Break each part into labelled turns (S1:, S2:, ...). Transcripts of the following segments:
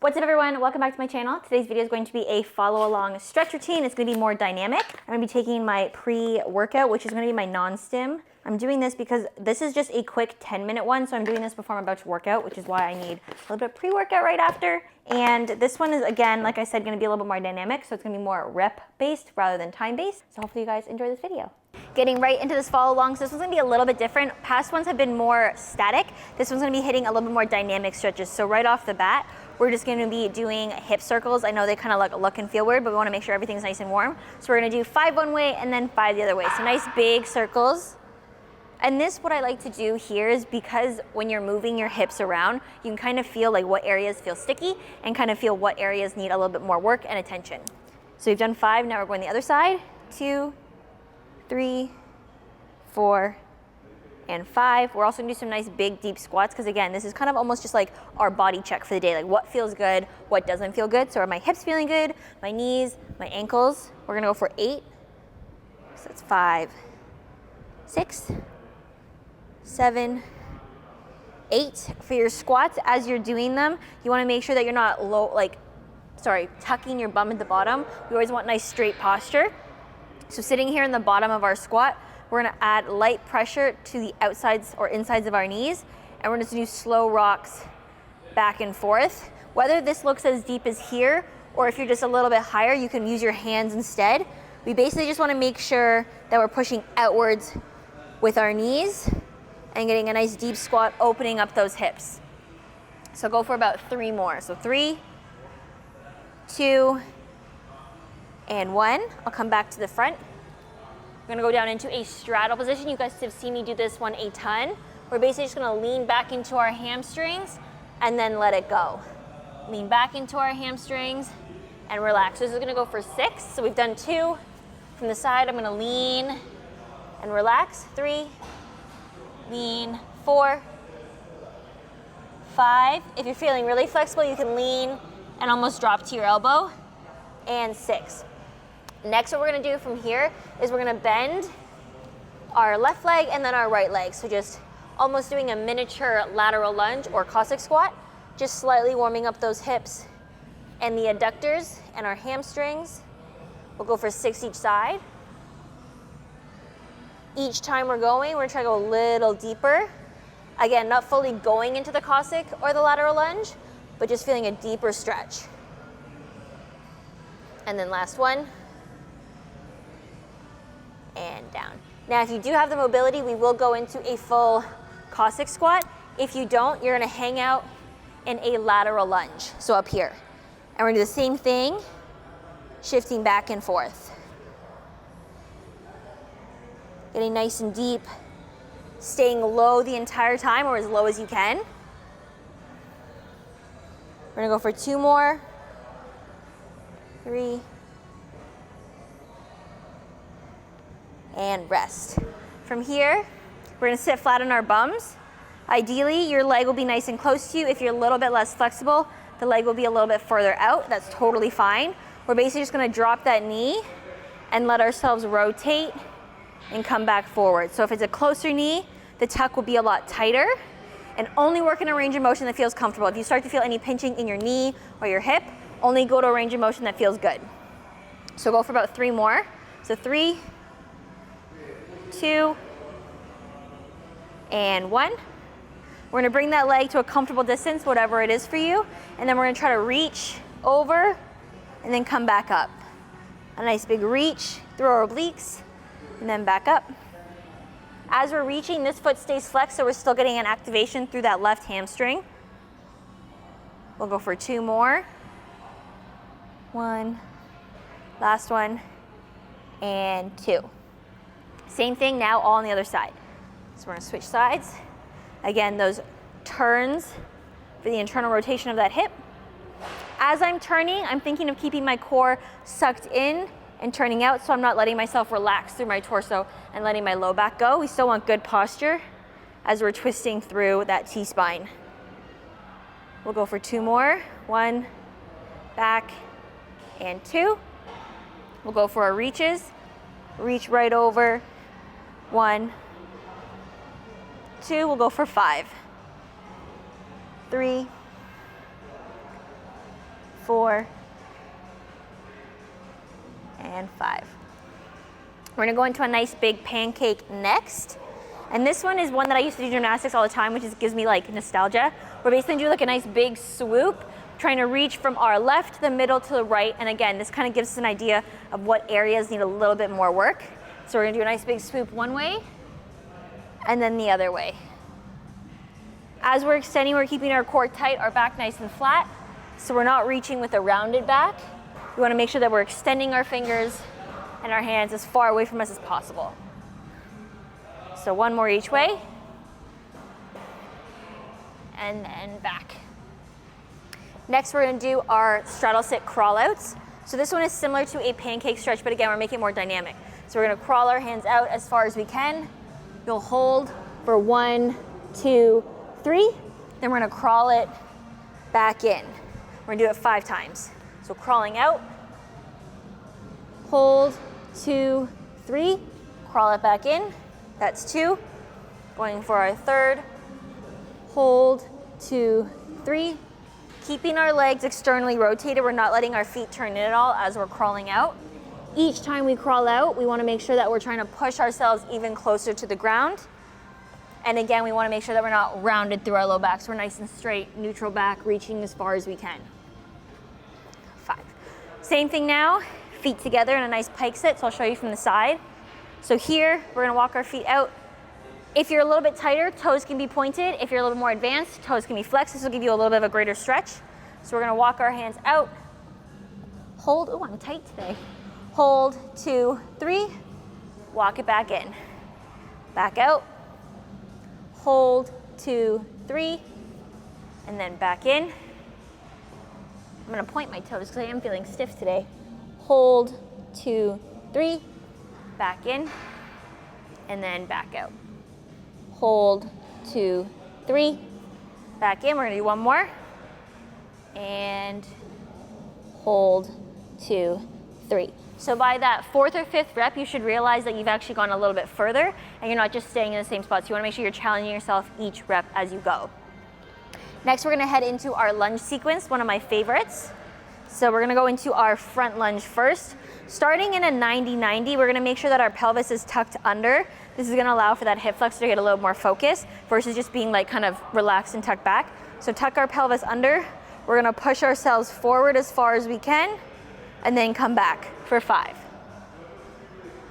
S1: What's up everyone, welcome back to my channel. Today's video is going to be a follow along stretch routine. It's going to be more dynamic. I'm going to be taking my pre-workout, which is going to be my non-stim. I'm doing this because this is just a quick 10-minute one, so I'm doing this before I'm about to work out, which is why I need a little bit of pre-workout right after. And this one is, again, like I said, going to be a little bit more dynamic, so it's going to be more rep-based rather than time-based. So hopefully you guys enjoy this video. Getting right into this follow along, so this one's gonna be a little bit different. Past ones have been more static. This one's gonna be hitting a little bit more dynamic stretches. So right off the bat, we're just gonna be doing hip circles. I know they kind of look and feel weird, but we wanna make sure everything's nice and warm. So we're gonna do 5 one way and then 5 the other way. So nice big circles. And this, what I like to do here is because when you're moving your hips around, you can kind of feel like what areas feel sticky and kind of feel what areas need a little bit more work and attention. So we've done 5, now we're going the other side. 2, 3, 4, and 5. We're also gonna do some nice big deep squats because again, this is kind of almost just like our body check for the day, like what feels good, what doesn't feel good. So are my hips feeling good, my knees, my ankles? We're gonna go for 8. So that's 5, 6, 7, 8. For your squats, as you're doing them, you wanna make sure that you're not tucking your bum at the bottom. We always want nice straight posture. So sitting here in the bottom of our squat, we're gonna add light pressure to the outsides or insides of our knees, and we're gonna do slow rocks back and forth. Whether this looks as deep as here, or if you're just a little bit higher, you can use your hands instead. We basically just wanna make sure that we're pushing outwards with our knees and getting a nice deep squat, opening up those hips. So go for about 3 more. So 3, 2, and 1. I'll come back to the front. We're gonna go down into a straddle position. You guys have seen me do this one a ton. We're basically just gonna lean back into our hamstrings and then let it go. Lean back into our hamstrings and relax. So this is gonna go for 6. So we've done 2. From the side, I'm gonna lean and relax. 3, lean, 4, 5. If you're feeling really flexible, you can lean and almost drop to your elbow. And 6. Next, what we're gonna do from here is we're gonna bend our left leg and then our right leg. So just almost doing a miniature lateral lunge or Cossack squat, just slightly warming up those hips and the adductors and our hamstrings. We'll go for 6 each side. Each time we're going, we're gonna try to go a little deeper. Again, not fully going into the Cossack or the lateral lunge, but just feeling a deeper stretch. And then last one. And down. Now, if you do have the mobility, we will go into a full Cossack squat. If you don't, you're gonna hang out in a lateral lunge, so up here. And we're gonna do the same thing, shifting back and forth. Getting nice and deep, staying low the entire time or as low as you can. We're gonna go for 2 more, 3, and rest. From here, we're gonna sit flat on our bums. Ideally, your leg will be nice and close to you. If you're a little bit less flexible, the leg will be a little bit further out. That's totally fine. We're basically just gonna drop that knee and let ourselves rotate and come back forward. So if it's a closer knee, the tuck will be a lot tighter and only work in a range of motion that feels comfortable. If you start to feel any pinching in your knee or your hip, only go to a range of motion that feels good. So go for about 3 more. So 3, 2, and 1. We're gonna bring that leg to a comfortable distance, whatever it is for you, and then we're gonna try to reach over and then come back up. A nice big reach through our obliques and then back up. As we're reaching, this foot stays flexed, so we're still getting an activation through that left hamstring. We'll go for 2 more. 1, last one, and 2. Same thing now, all on the other side. So we're gonna switch sides. Again, those turns for the internal rotation of that hip. As I'm turning, I'm thinking of keeping my core sucked in and turning out, so I'm not letting myself relax through my torso and letting my low back go. We still want good posture as we're twisting through that T-spine. We'll go for 2 more. 1, back, and 2. We'll go for our reaches. Reach right over. 1, 2. We'll go for 5. 3, 4, and 5. We're gonna go into a nice big pancake next. And this one is one that I used to do gymnastics all the time, which gives me like nostalgia. We're basically do like a nice big swoop, trying to reach from our left to the middle to the right. And again, this kind of gives us an idea of what areas need a little bit more work. So we're gonna do a nice big swoop one way and then the other way. As we're extending, we're keeping our core tight, our back nice and flat. So we're not reaching with a rounded back. We wanna make sure that we're extending our fingers and our hands as far away from us as possible. So one more each way, and then back. Next, we're gonna do our straddle sit crawl outs. So this one is similar to a pancake stretch, but again, we're making it more dynamic. So we're gonna crawl our hands out as far as we can. You'll hold for 1, 2, 3. Then we're gonna crawl it back in. We're gonna do it 5 times. So crawling out, hold, 2, 3, crawl it back in. That's 2. Going for our third, hold, 2, 3. Keeping our legs externally rotated. We're not letting our feet turn in at all as we're crawling out. Each time we crawl out, we wanna make sure that we're trying to push ourselves even closer to the ground. And again, we wanna make sure that we're not rounded through our low back, so we're nice and straight, neutral back, reaching as far as we can. 5. Same thing now, feet together in a nice pike sit, so I'll show you from the side. So here, we're gonna walk our feet out. If you're a little bit tighter, toes can be pointed. If you're a little bit more advanced, toes can be flexed. This will give you a little bit of a greater stretch. So we're gonna walk our hands out. Hold, oh, I'm tight today. Hold, 2, 3. Walk it back in. Back out. Hold, 2, 3. And then back in. I'm gonna point my toes because I am feeling stiff today. Hold, 2, 3. Back in, and then back out. Hold, 2, 3. Back in, we're gonna do one more. And hold, 2, 3. So by that 4th or 5th rep, you should realize that you've actually gone a little bit further and you're not just staying in the same spot. So you wanna make sure you're challenging yourself each rep as you go. Next, we're gonna head into our lunge sequence, one of my favorites. So we're gonna go into our front lunge first. Starting in a 90-90, we're gonna make sure that our pelvis is tucked under. This is gonna allow for that hip flexor to get a little more focus versus just being like kind of relaxed and tucked back. So tuck our pelvis under. We're gonna push ourselves forward as far as we can and then come back for 5.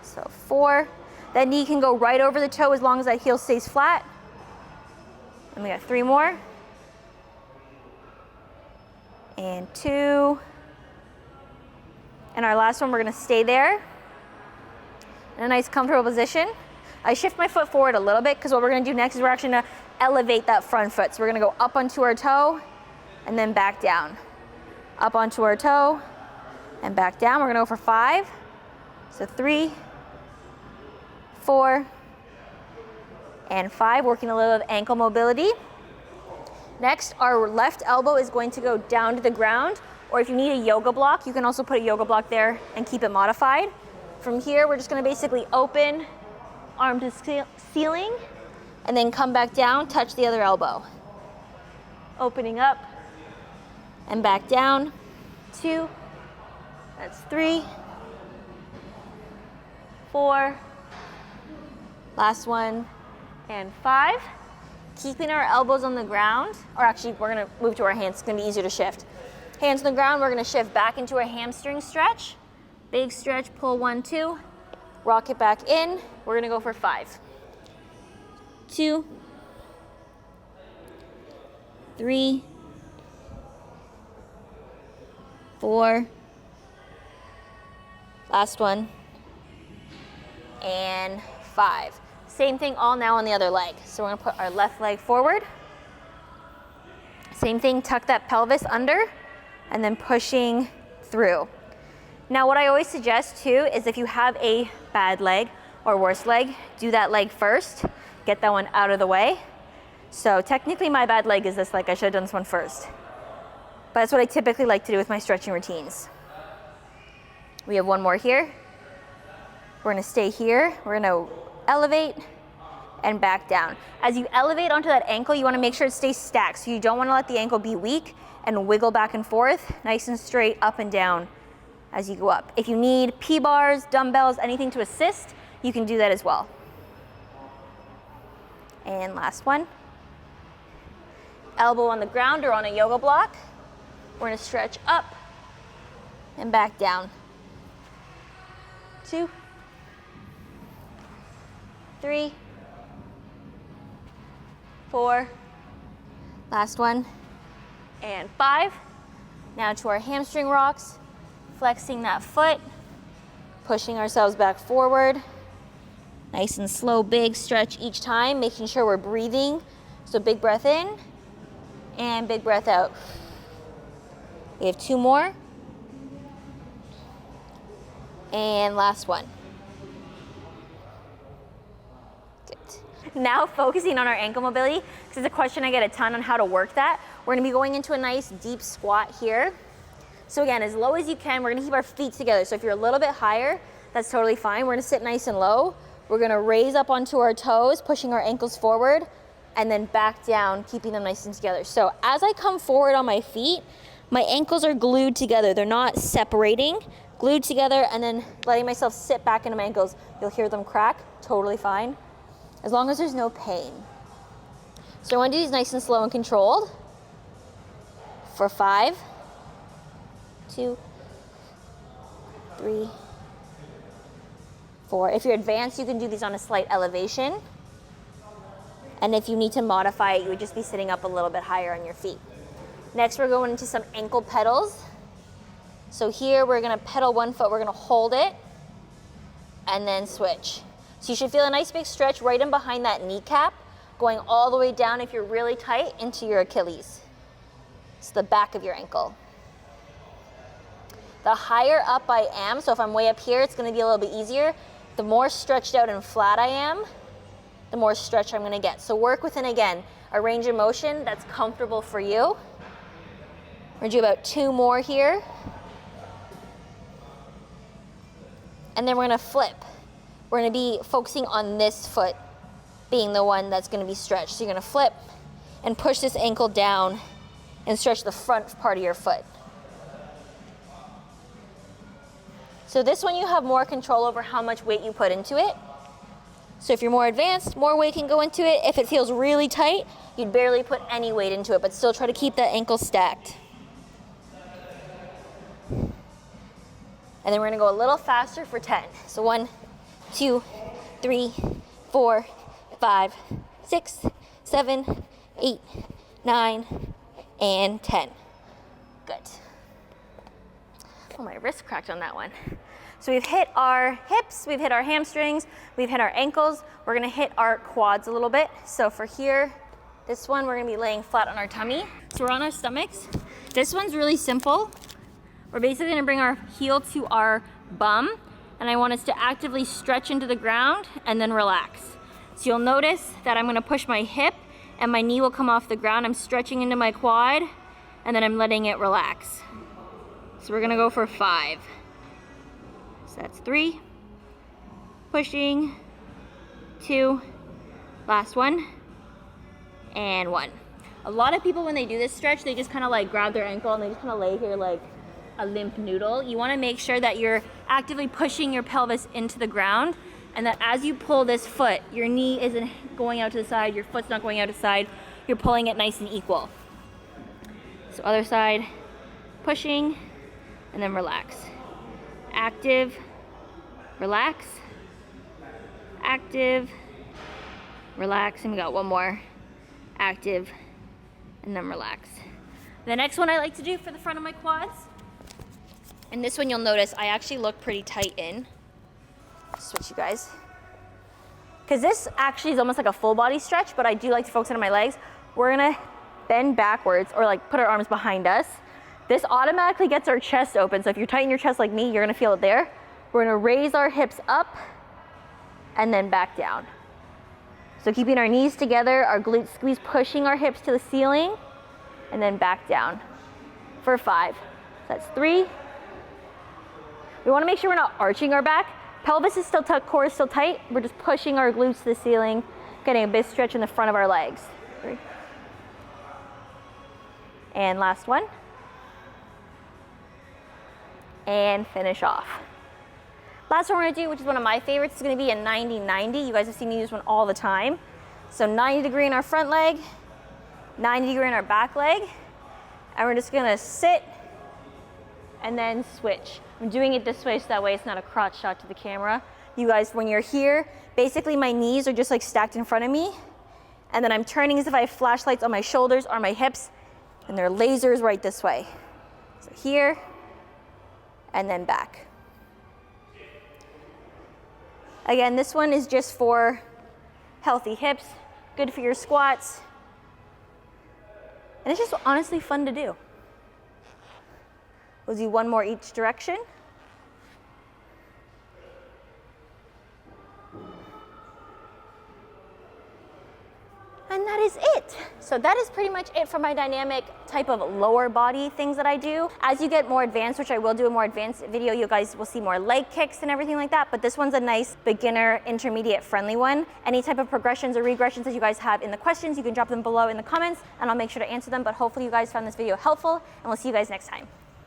S1: So 4. That knee can go right over the toe as long as that heel stays flat. And we got 3 more. And 2. And our last one, we're gonna stay there in a nice comfortable position. I shift my foot forward a little bit because what we're gonna do next is we're actually gonna elevate that front foot. So we're gonna go up onto our toe and then back down. Up onto our toe and back down. We're gonna go for 5. So 3, 4, and 5, working a little of ankle mobility. Next, our left elbow is going to go down to the ground, or if you need a yoga block, you can also put a yoga block there and keep it modified. From here, we're just gonna basically open, arm to ceiling, and then come back down, touch the other elbow. Opening up, and back down. 2, that's 3, 4, last one, and 5. Keeping our elbows on the ground, or actually we're gonna move to our hands, it's gonna be easier to shift. Hands on the ground, we're gonna shift back into a hamstring stretch. Big stretch, pull 1, 2, rock it back in. We're gonna go for 5. 2, 3, 4, last one, and 5. Same thing all now on the other leg. So we're gonna put our left leg forward. Same thing, tuck that pelvis under and then pushing through. Now what I always suggest too is if you have a bad leg or worse leg, do that leg first, get that one out of the way. So technically my bad leg is this leg, I should have done this one first. But that's what I typically like to do with my stretching routines. We have one more here. We're gonna stay here, we're gonna elevate, and back down. As you elevate onto that ankle, you wanna make sure it stays stacked. So you don't wanna let the ankle be weak and wiggle back and forth, nice and straight up and down as you go up. If you need P-bars, dumbbells, anything to assist, you can do that as well. And last one. Elbow on the ground or on a yoga block. We're gonna stretch up and back down. 2, 3, 4, last one, and 5. Now to our hamstring rocks, flexing that foot, pushing ourselves back forward. Nice and slow, big stretch each time, making sure we're breathing. So big breath in and big breath out. We have 2 more. And last one. Good. Now focusing on our ankle mobility, because it's a question I get a ton on how to work that. We're gonna be going into a nice deep squat here. So again, as low as you can, we're gonna keep our feet together. So if you're a little bit higher, that's totally fine. We're gonna sit nice and low. We're gonna raise up onto our toes, pushing our ankles forward, and then back down, keeping them nice and together. So as I come forward on my feet, my ankles are glued together. They're not separating, glued together, and then letting myself sit back into my ankles. You'll hear them crack, totally fine, as long as there's no pain. So I wanna do these nice and slow and controlled for 5, 2, 3, 4. If you're advanced, you can do these on a slight elevation. And if you need to modify it, you would just be sitting up a little bit higher on your feet. Next, we're going into some ankle pedals. So here, we're gonna pedal one foot, we're gonna hold it, and then switch. So you should feel a nice big stretch right in behind that kneecap, going all the way down if you're really tight into your Achilles. It's the back of your ankle. The higher up I am, so if I'm way up here, it's gonna be a little bit easier. The more stretched out and flat I am, the more stretch I'm gonna get. So work within, again, a range of motion that's comfortable for you. We're gonna do about 2 more here. And then we're gonna flip. We're gonna be focusing on this foot being the one that's gonna be stretched. So you're gonna flip and push this ankle down and stretch the front part of your foot. So this one you have more control over how much weight you put into it. So if you're more advanced, more weight can go into it. If it feels really tight, you'd barely put any weight into it, but still try to keep that ankle stacked. And then we're gonna go a little faster for 10. So 1, 2, 3, 4, 5, 6, 7, 8, 9, and 10. Good. Oh, my wrist cracked on that one. So we've hit our hips, we've hit our hamstrings, we've hit our ankles. We're gonna hit our quads a little bit. So for here, this one, we're gonna be laying flat on our tummy. So we're on our stomachs. This one's really simple. We're basically gonna bring our heel to our bum, and I want us to actively stretch into the ground and then relax. So you'll notice that I'm gonna push my hip and my knee will come off the ground. I'm stretching into my quad, and then I'm letting it relax. So we're gonna go for 5. So that's 3, pushing, 2, last one, and 1. A lot of people, when they do this stretch, they just kind of like grab their ankle and they just kind of lay here like a limp noodle. You want to make sure that you're actively pushing your pelvis into the ground, and that as you pull this foot, your knee isn't going out to the side, your foot's not going out to the side, you're pulling it nice and equal. So other side, pushing, and then relax. Active, relax, active, relax, and we got one more. Active, and then relax. The next one I like to do for the front of my quads, and this one you'll notice I actually look pretty tight in. Switch you guys. Because this actually is almost like a full body stretch, but I do like to focus on my legs. We're gonna bend backwards or like put our arms behind us. This automatically gets our chest open. So if you're tight in your chest like me, you're gonna feel it there. We're gonna raise our hips up and then back down. So keeping our knees together, our glutes squeeze, pushing our hips to the ceiling, and then back down for 5. So that's 3. We wanna make sure we're not arching our back. Pelvis is still tucked, core is still tight. We're just pushing our glutes to the ceiling, Getting a big stretch in the front of our legs. 3. And last one. And finish off. Last one we're gonna do, which is one of my favorites, is gonna be a 90-90. You guys have seen me use one all the time. So 90 degree in our front leg, 90 degree in our back leg, and we're just gonna sit and then switch. I'm doing it this way so that way it's not a crotch shot to the camera. You guys, when you're here, basically my knees are just like stacked in front of me, and then I'm turning as if I have flashlights on my shoulders or my hips, and they're lasers right this way. So here, and then back. Again, this one is just for healthy hips, good for your squats, and it's just honestly fun to do. We'll do one more each direction. And that is it. So that is pretty much it for my dynamic type of lower body things that I do. As you get more advanced, which I will do a more advanced video, you guys will see more leg kicks and everything like that, but this one's a nice beginner, intermediate friendly one. Any type of progressions or regressions that you guys have in the questions, you can drop them below in the comments and I'll make sure to answer them, but hopefully you guys found this video helpful and we'll see you guys next time.